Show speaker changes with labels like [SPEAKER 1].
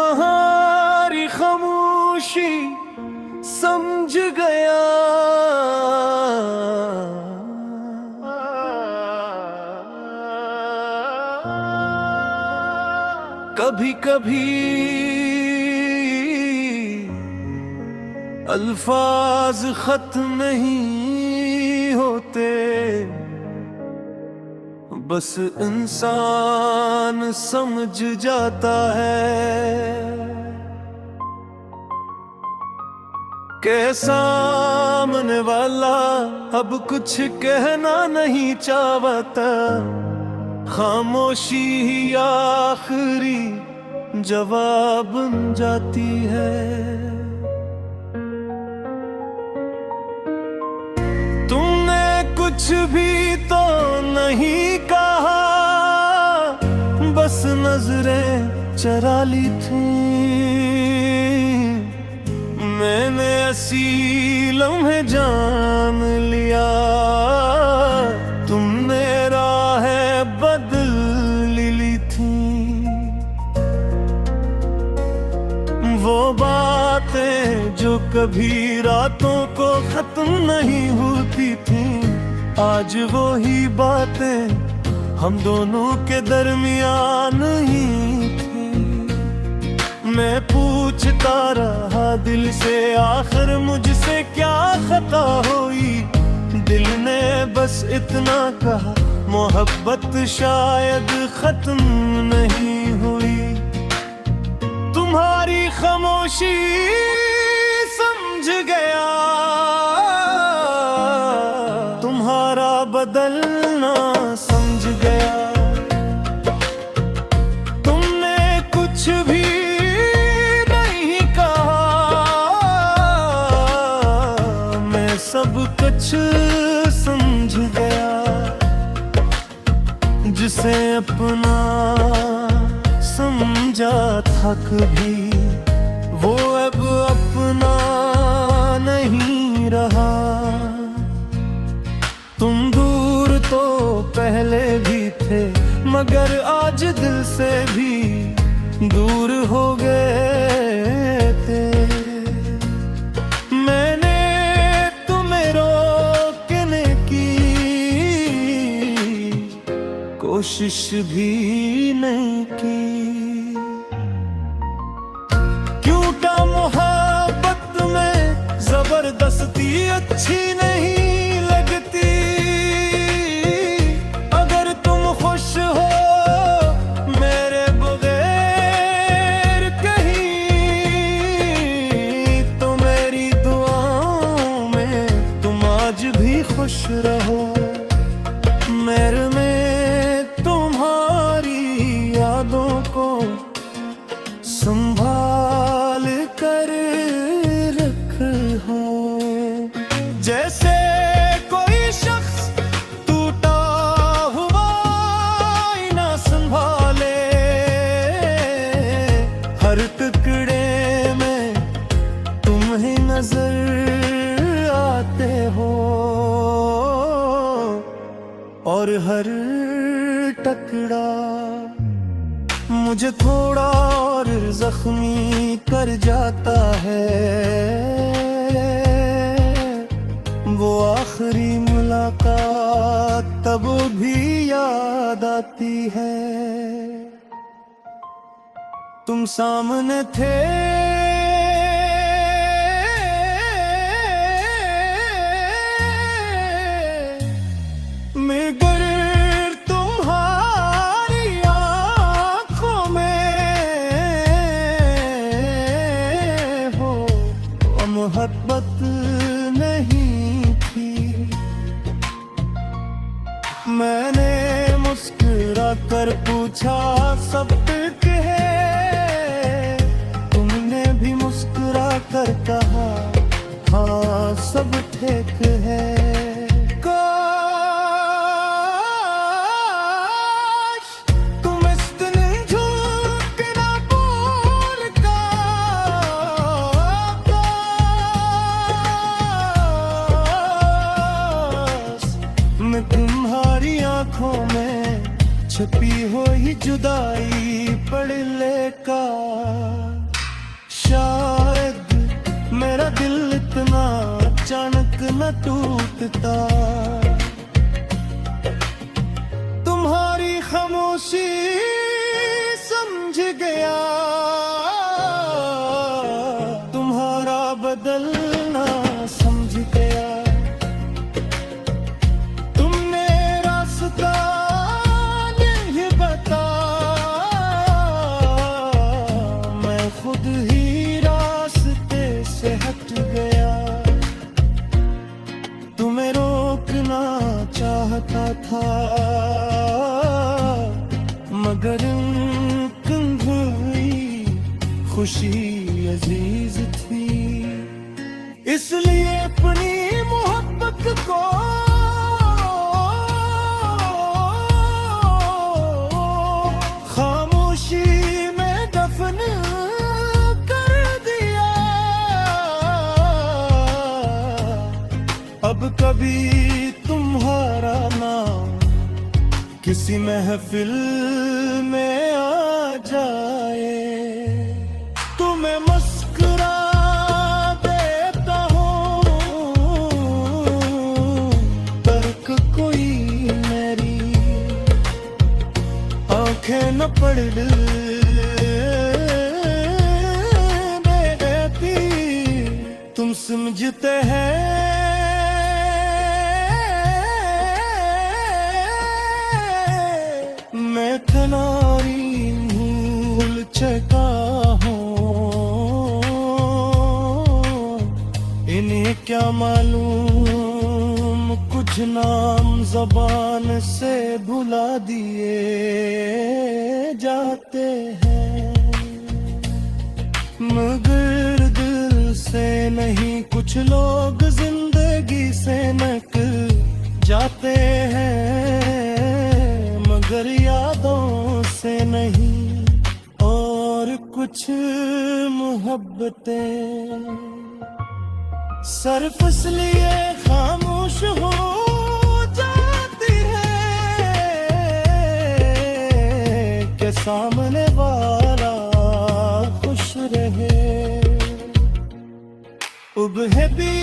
[SPEAKER 1] तुम्हारी खामोशी समझ गया। कभी कभी अल्फाज खत नहीं होते, बस इंसान समझ जाता है कि सामने वाला अब कुछ कहना नहीं चाहता। खामोशी ही आखिरी जवाब बन जाती है। तुमने कुछ भी तो नहीं कहा, बस नजरें चरा ली थी। मैंने ऐसी लम्हे जान लिया, तुमने राहें बदल ली थी। वो बातें जो कभी रातों को खत्म नहीं होती थी, आज वो ही बातें हम दोनों के दरमियान ही थी। मैं पूछता रहा दिल से, आखिर मुझसे क्या खता हुई। दिल ने बस इतना कहा, मोहब्बत शायद खत्म नहीं हुई। तुम्हारी खामोशी समझ गया, तुम्हारा बदलना समझ गया। तुमने कुछ भी नहीं कहा, मैं सब कुछ समझ गया। जिसे अपना समझा था कभी, वो अब अपना नहीं रहा। तुम दूर तो पहले भी थे, मगर आज दिल से भी दूर हो गए थे। मैंने तुम्हें रोकने की कोशिश भी नहीं की। क्योंकि मोहब्बत में जबरदस्ती अच्छी नहीं लगती। अगर तुम खुश हो मेरे बगैर कहीं, तो मेरी दुआओं में तुम आज भी खुश रहो। मेरे में तुम्हारी यादों को संभाल कर रखो। जैसे कोई शख्स टूटा हुआ आईना संभाले, हर टुकड़े में तुम्हें नजर आते हो, और हर टुकड़ा मुझे थोड़ा और जख्मी कर जाता है। वो आखिरी मुलाकात तब भी याद आती है। तुम सामने थे, मगर तुम्हारी आँखों में हो मोहब्बत नहीं थी। मैंने मुस्कुरा कर पूछा सब ठीक है, तुमने भी मुस्कुरा कर कहा हाँ सब ठीक है। तुम्हारी आंखों में छुपी हुई जुदाई पड़ ले का दिल इतना अचानक न टूटता। तुम्हारी खामोशी समझ गया, तुम्हारा बदलना समझ गया। तुमने रास्ता नहीं बताया, मैं खुद ही रास्ते से हट गया। तुम्हें रोकना चाहता था, मगर हुई खुशी अजीज थी, इसलिए अपनी मोहब्बत को खामोशी में दफन कर दिया। अब कभी तुम्हारा नाम किसी महफिल में आ जाए, तो मैं मुस्कुरा देता हूँ, तर्क कोई मेरी आंखें न पढ़ देती। तुम समझते हैं मैं कनारी भूल चुका हूँ, इन्हें क्या मालूम कुछ नाम ज़बान से भुला दिए जाते हैं, मगर दिल से नहीं। कुछ लोग जिंदगी से निकल जाते हैं, मगर यादों से नहीं। और कुछ मोहब्बतें सिर्फ इसलिए खामोश हो जाती है कि सामने वाला खुश रहे। उब है भी